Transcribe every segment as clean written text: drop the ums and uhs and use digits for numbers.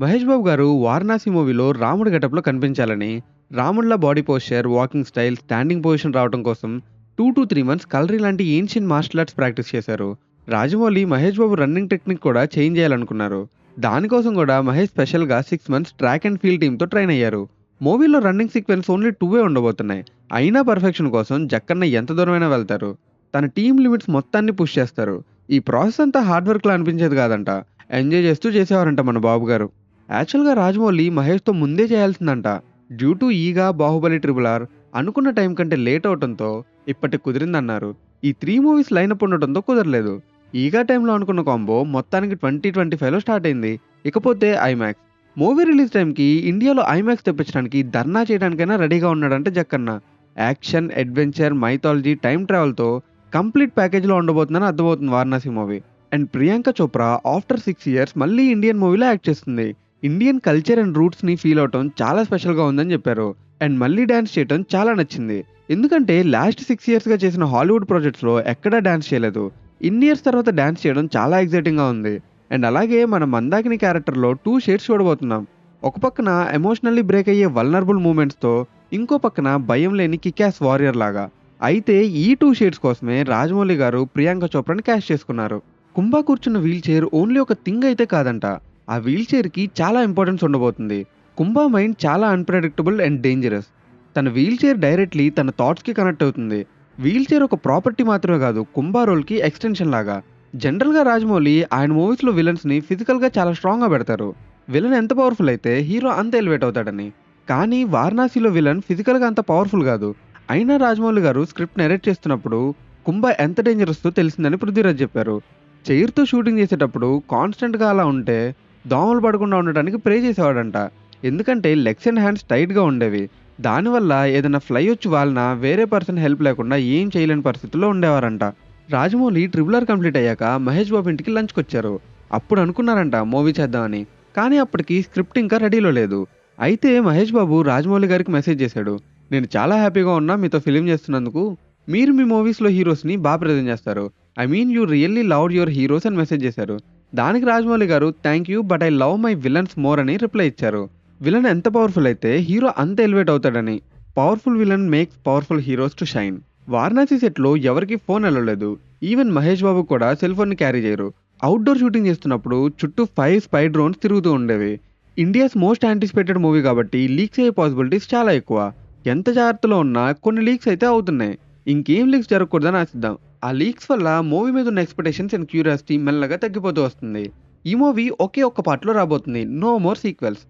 మహేష్ బాబు గారు 'వారణాసి' మూవీలో రాముడి గెటప్‌లో కనిపించాలని, రాముడిలా body posture, walking style, standing position రావడం కోసం 2-3 మంత్స్ కలరి లాంటి ఏన్షియెంట్ మార్షల్ ఆర్ట్స్ ప్రాక్టీస్ చేశారు. రాజమౌళి మహేష్ బాబు రన్నింగ్ టెక్నిక్ కూడా చేంజ్ చేయాలనుకున్నారు. దానికోసం కూడా మహేష్ స్పెషల్‌గా 6 మంత్స్ ట్రాక్ అండ్ ఫీల్డ్ టీమ్‌తో ట్రైన్ అయ్యారు. మూవీలో రన్నింగ్ సీక్వెన్స్ ఓన్లీ 2 ఉండబోతున్నాయి. అయినా పర్ఫెక్షన్ కోసం జక్కన్న ఎంత దూరమైనా వెళ్తారు. తన టీమ్ లిమిట్స్ మొత్తాన్ని పుష్ చేస్తారు. ఈ ప్రాసెస్ అంతా హార్డ్ వర్క్‌లా అనిపించేది కాదంట. ఎంజాయ్ చేస్తూ చేసేవారంట మన బాబు గారు. యాక్చువల్‌గా రాజమౌళి మహేష్‌తో ముందే చేయాల్సిందంట. డ్యూ టు 'ఈగ', 'బాహుబలి ట్రిపుల్ ఆర్' అనుకున్న టైం కంటే లేట్ అవటంతో ఇప్పటికి కుదిరిందన్నారు. ఈ 3 మూవీస్ లైనప్ ఉండటంతో కుదరలేదు. 'ఈగ' టైంలో అనుకున్న కాంబో మొత్తానికి 2025లో స్టార్ట్ అయింది. ఇకపోతే ఐమాక్స్. మూవీ రిలీజ్ టైంకి ఇండియాలో ఐమాక్స్ తెప్పించడానికి ధర్నా చేయడానికైనా రెడీగా ఉన్నాడంట Jakkanna. Action, adventure, mythology, time ట్రావెల్‌తో కంప్లీట్ ప్యాకేజ్‌లో ఉండబోతుందని అర్థమవుతుంది 'Varanasi' movie. And Priyanka Chopra after 6 years మళ్ళీ ఇండియన్ మూవీలో యాక్ట్ చేస్తుంది. ఇండియన్ కల్చర్ అండ్ రూట్స్‌ని ఫీల్ అవ్వటం చాలా స్పెషల్‌గా ఉందని చెప్పారు. అండ్ మళ్ళీ డాన్స్ చేయటం చాలా నచ్చింది. ఎందుకంటే లాస్ట్ 6 ఇయర్స్‌గా చేసిన హాలీవుడ్ ప్రాజెక్ట్స్‌లో ఎక్కడా డాన్స్ చేయలేదు. ఇన్ని ఇయర్స్ తర్వాత డాన్స్ చేయడం చాలా ఎక్సైటింగ్‌గా ఉంది. అండ్ అలాగే మన మందాకిని క్యారెక్టర్‌లో 2 షేడ్స్ చూడబోతున్నాం. ఒక పక్కన ఎమోషనల్లీ బ్రేక్ అయ్యే వల్నరబుల్ మూమెంట్స్‌తో, ఇంకో పక్కన భయం లేని కిక్ యాస్ వారియర్ లాగా. అయితే ఈ 2 షేడ్స్ కోసమే రాజమౌళి గారు ప్రియాంక చోప్రాని క్యాస్ట్ చేసుకున్నారు. కుంభ కూర్చున్న వీల్ చైర్ ఓన్లీ ఒక థింగ్ అయితే కాదంట. ఆ వీల్ చైర్‌కి చాలా ఇంపార్టెన్స్ ఉండబోతుంది. కుంభ మైండ్ చాలా అన్‌ప్రెడిక్టబుల్ అండ్ డేంజరస్. తన వీల్ చైర్ డైరెక్ట్‌లీ తన థాట్స్‌కి కనెక్ట్ అవుతుంది. వీల్ చైర్ ఒక ప్రాపర్టీ మాత్రమే కాదు, కుంభ రోల్‌కి ఎక్స్‌టెన్షన్ లాగా. జనరల్‌గా రాజమౌళి ఆయన మూవీస్‌లో విలన్స్‌ని ఫిజికల్‌గా చాలా స్ట్రాంగ్‌గా పెడతారు. విలన్ ఎంత పవర్‌ఫుల్ అయితే హీరో అంత ఎలివేట్ అవుతాడని. కానీ 'వారణాసిలో' విలన్ ఫిజికల్‌గా అంత పవర్‌ఫుల్ కాదు. అయినా రాజమౌళి గారు స్క్రిప్ట్ నరేట్ చేస్తున్నప్పుడు కుంభ ఎంత డేంజరస్‌తో తెలిసిందని పృథ్వీరాజ్ చెప్పారు. చైర్‌తో షూటింగ్ చేసేటప్పుడు కాన్స్టెంట్‌గా అలా ఉంటే దోమలు పడకుండా ఉండటానికి ప్రే చేసేవాడంట. ఎందుకంటే లెగ్స్ అండ్ హ్యాండ్స్ టైట్‌గా ఉండేవి. దానివల్ల ఏదైనా ఫ్లై వచ్చి వాలినా వేరే పర్సన్ హెల్ప్ లేకుండా ఏం చేయలేని పరిస్థితుల్లో ఉండేవారంట. రాజమౌళి 'ట్రిపుల్ ఆర్' కంప్లీట్ అయ్యాక మహేష్ బాబు ఇంటికి లంచ్‌కొచ్చారు. అప్పుడు అనుకున్నారంట మూవీ చేద్దామని. కానీ అప్పటికి స్క్రిప్ట్ ఇంకా రెడీలో లేదు. అయితే మహేష్ బాబు రాజమౌళి గారికి మెసేజ్ చేశాడు. "నేను చాలా హ్యాపీగా ఉన్నా మీతో ఫిల్మ్ చేస్తున్నందుకు. మీరు మీ మూవీస్‌లో హీరోస్‌ని ప్రెజెంట్ చేస్తారు. I mean you really loved your heroes" అని మెసేజ్ చేశారు. దానికి రాజమౌళి గారు "thank you but I love my villains more" అని రిప్లై ఇచ్చారు. విలన్ ఎంత పవర్‌ఫుల్ అయితే హీరో అంత ఎలివేట్ అవుతాడని. Powerful villain makes powerful heroes to shine. Varanasi సెట్‌లో ఎవరికీ ఫోన్ ఎలవలేదు. ఈవెన్ మహేష్ బాబు కూడా సెల్ ఫోన్‌ని క్యారీ చేయరు. అవుట్‌డోర్ షూటింగ్ చేస్తున్నప్పుడు చుట్టూ 5 స్పై డ్రోన్స్ తిరుగుతూ ఉండేవి. ఇండియాస్ మోస్ట్ యాంటిసిపేటెడ్ మూవీ కాబట్టి లీక్స్ అయ్యే పాసిబిలిటీస్ చాలా ఎక్కువ. ఎంత జాగ్రత్తలో ఉన్నా కొన్ని లీక్స్ అయితే అవుతున్నాయి. ఇంకేం లీక్స్ జరగకూడదని ఆశిద్దాం. ఆ లీక్స్ వల్ల మూవీ మీద ఉన్న ఎక్స్‌పెక్టేషన్స్ అండ్ క్యూరియాసిటీ మెల్లగా తగ్గిపోతూ వస్తుంది. ఈ మూవీ ఒకే ఒక్క పార్ట్‌లో రాబోతుంది. No more sequels.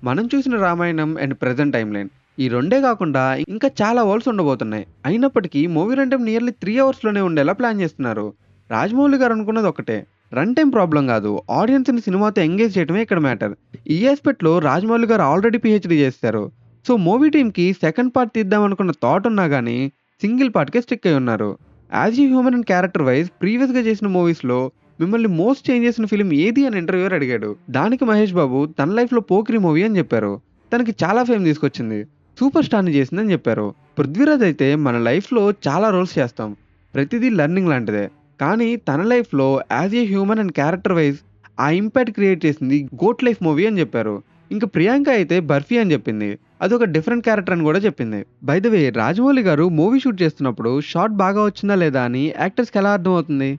మనం చూసిన రామాయణం అండ్ ప్రెజెంట్ టైమ్‌లైన్ ఈ రెండే కాకుండా ఇంకా చాలా వరల్డ్స్ ఉండబోతున్నాయి. అయినప్పటికీ మూవీ రన్ టైమ్ నియర్లీ 3 అవర్స్‌లోనే ఉండేలా ప్లాన్ చేస్తున్నారు. రాజమౌళి గారు అనుకున్నది ఒకటే. రన్ టైమ్ ప్రాబ్లం కాదు. ఆడియన్స్‌ని సినిమాతో ఎంగేజ్ చేయడమే ఇక్కడ మ్యాటర్. ఈ ఆస్పెక్ట్‌లో రాజమౌళి గారు ఆల్రెడీ పీహెచ్‌డీ చేశారు. సో మూవీ టీమ్‌కి సెకండ్ పార్ట్ తీద్దాం అనుకున్న థాట్ ఉన్నా గానీ సింగిల్ పార్ట్‌కే స్టిక్ అయ్యి ఉన్నారు. As a human and character wise ప్రీవియస్‌గా చేసిన మూవీస్‌లో మిమ్మల్ని మోస్ట్ చేంజ్ చేసిన ఫిల్మ్ ఏది అని ఇంటర్వ్యూయర్ అడిగాడు. దానికి మహేష్ బాబు తన లైఫ్‌లో 'పోకిరి' మూవీ అని చెప్పారు. తనకి చాలా ఫేమ్ తీసుకొచ్చింది. సూపర్ స్టార్‌ని చేసిందని చెప్పారు. పృథ్వీరాజ్ అయితే మన లైఫ్‌లో చాలా రోల్స్ చేస్తాం. ప్రతిదీ లెర్నింగ్ లాంటిదే. కానీ తన లైఫ్‌లో as a human and character wise ఆ ఇంపాక్ట్ క్రియేట్ చేసింది 'గోట్ లైఫ్' మూవీ అని చెప్పారు. ఇంక ప్రియాంక అయితే 'బర్ఫీ' అని చెప్పింది. అదొక డిఫరెంట్ క్యారెక్టర్ అని కూడా చెప్పింది. బై ద వే రాజమౌళి గారు మూవీ షూట్ చేస్తున్నప్పుడు షాట్ బాగా వచ్చిందా లేదా అని యాక్టర్స్‌కి ఎలా అర్థమవుతుంది?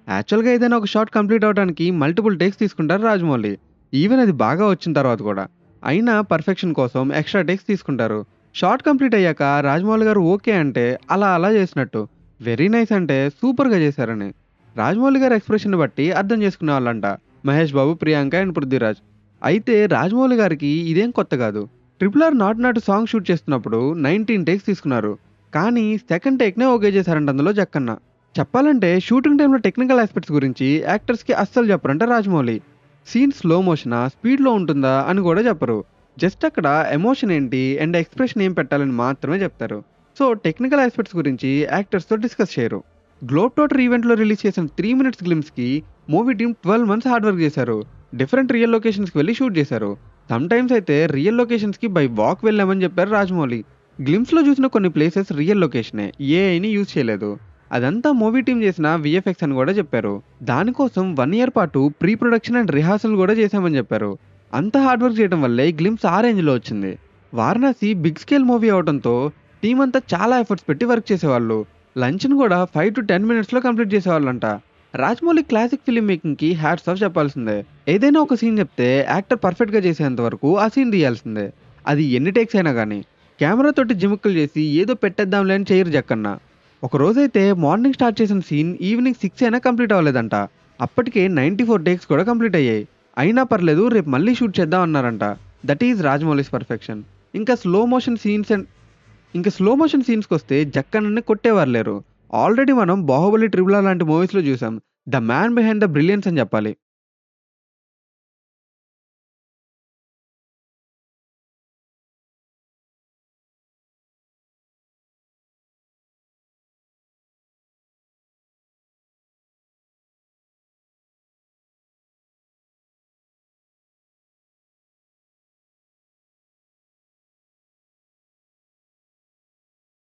యాక్చువల్‌గా ఏదైనా ఒక షాట్ కంప్లీట్ అవ్వడానికి మల్టిపుల్ టేక్స్ తీసుకుంటారు రాజమౌళి. ఈవెన్ అది బాగా వచ్చిన తర్వాత కూడా. అయినా పర్ఫెక్షన్ కోసం ఎక్స్‌ట్రా టేక్స్ తీసుకుంటారు. షాట్ కంప్లీట్ అయ్యాక రాజమౌళి గారు ఓకే అంటే అలా అలా చేసినట్టు. వెరీ నైస్ అంటే సూపర్‌గా చేశారని. రాజమౌళి గారి ఎక్స్‌ప్రెషన్‌ని బట్టి అర్థం చేసుకునేవాళ్ళంట మహేష్ బాబు, ప్రియాంక అండ్ పృథ్వీరాజ్. అయితే రాజమౌళి గారికి ఇదేం కొత్త కాదు. 'Triple R' not not song shoot చేస్తున్నప్పుడు 19 టేక్స్ తీసుకున్నారు. కానీ సెకండ్ టేక్‌నే ఓకే చేశారంట అందులో జక్కన్న. చెప్పాలంటే షూటింగ్ టైమ్‌లో టెక్నికల్ ఆస్పెక్ట్స్ గురించి యాక్టర్స్‌కి అస్సలు చెప్పరంట రాజమౌళి. సీన్ స్లో మోషనా, స్పీడ్‌లో ఉంటుందా అని కూడా చెప్పరు. జస్ట్ అక్కడ ఎమోషన్ ఏంటి అండ్ ఎక్స్‌ప్రెషన్ ఏం పెట్టాలని మాత్రమే చెప్తారు. సో టెక్నికల్ ఆస్పెక్ట్స్ గురించి యాక్టర్స్‌తో డిస్కస్ చేయరు. గ్లోబ్ ట్రాటర్ ఈవెంట్‌లో రిలీజ్ చేసిన 3 మినిట్స్ గ్లింప్స్‌కి movie team 12 months hard work చేశారు. డిఫరెంట్ రియల్ లొకేషన్స్‌కి వెళ్లి షూట్ చేశారు. సమ్ టైమ్స్ అయితే రియల్ లొకేషన్స్‌కి బై వాక్ వెళ్ళామని చెప్పారు రాజమౌళి. గ్లింప్స్‌లో చూసిన కొన్ని ప్లేసెస్ రియల్ లొకేషనే. ఏఐని యూజ్ చేయలేదు. అదంతా మూవీ టీమ్ చేసిన వీఎఫ్ఎక్స్ అని కూడా చెప్పారు. దానికోసం 1 ఇయర్ పాటు ప్రీ ప్రొడక్షన్ అండ్ రిహార్సల్ కూడా చేశామని చెప్పారు. అంత హార్డ్ వర్క్ చేయడం వల్లే ఈ గ్లిమ్స్ ఆ రేంజ్లో వచ్చింది. వారణాసి బిగ్ స్కేల్ మూవీ అవడంతో టీం అంతా చాలా ఎఫర్ట్స్ పెట్టి వర్క్ చేసేవాళ్ళు. లంచ్ను కూడా 5 to 10 మినిట్స్లో కంప్లీట్ చేసేవాళ్ళంట. రాజమౌళి క్లాసిక్ ఫిల్మ్ మేకింగ్కి హ్యాట్స్ ఆఫ్ చెప్పాల్సిందే. ఏదైనా ఒక సీన్ చెప్తే యాక్టర్ పర్ఫెక్ట్గా చేసేంత వరకు ఆ సీన్ తీయాల్సిందే. అది ఎన్ని టేక్స్ అయినా కానీ. కెమెరా తోటి జిముక్కులు చేసి ఏదో పెట్టేద్దాంలే అని చేయరు జక్కన్న. ఒక రోజైతే మార్నింగ్ స్టార్ట్ చేసిన సీన్ ఈవినింగ్ 6 అయినా కంప్లీట్ అవ్వలేదంట. అప్పటికే 94 టేక్స్ కూడా కంప్లీట్ అయ్యాయి. అయినా పర్లేదు రేపు మళ్ళీ షూట్ చేద్దాం అన్నారంట. That is Rajamouli's perfection. ఇంకా slow motion scenes slow motion సీన్స్‌కొస్తే జక్కన్నని కొట్టేవారు లేరు. ఆల్రెడీ మనం 'బాహుబలి', 'ట్రిపుల్ ఆర్' లాంటి మూవీస్‌లో చూసాం. The man behind the brilliance అని చెప్పాలి.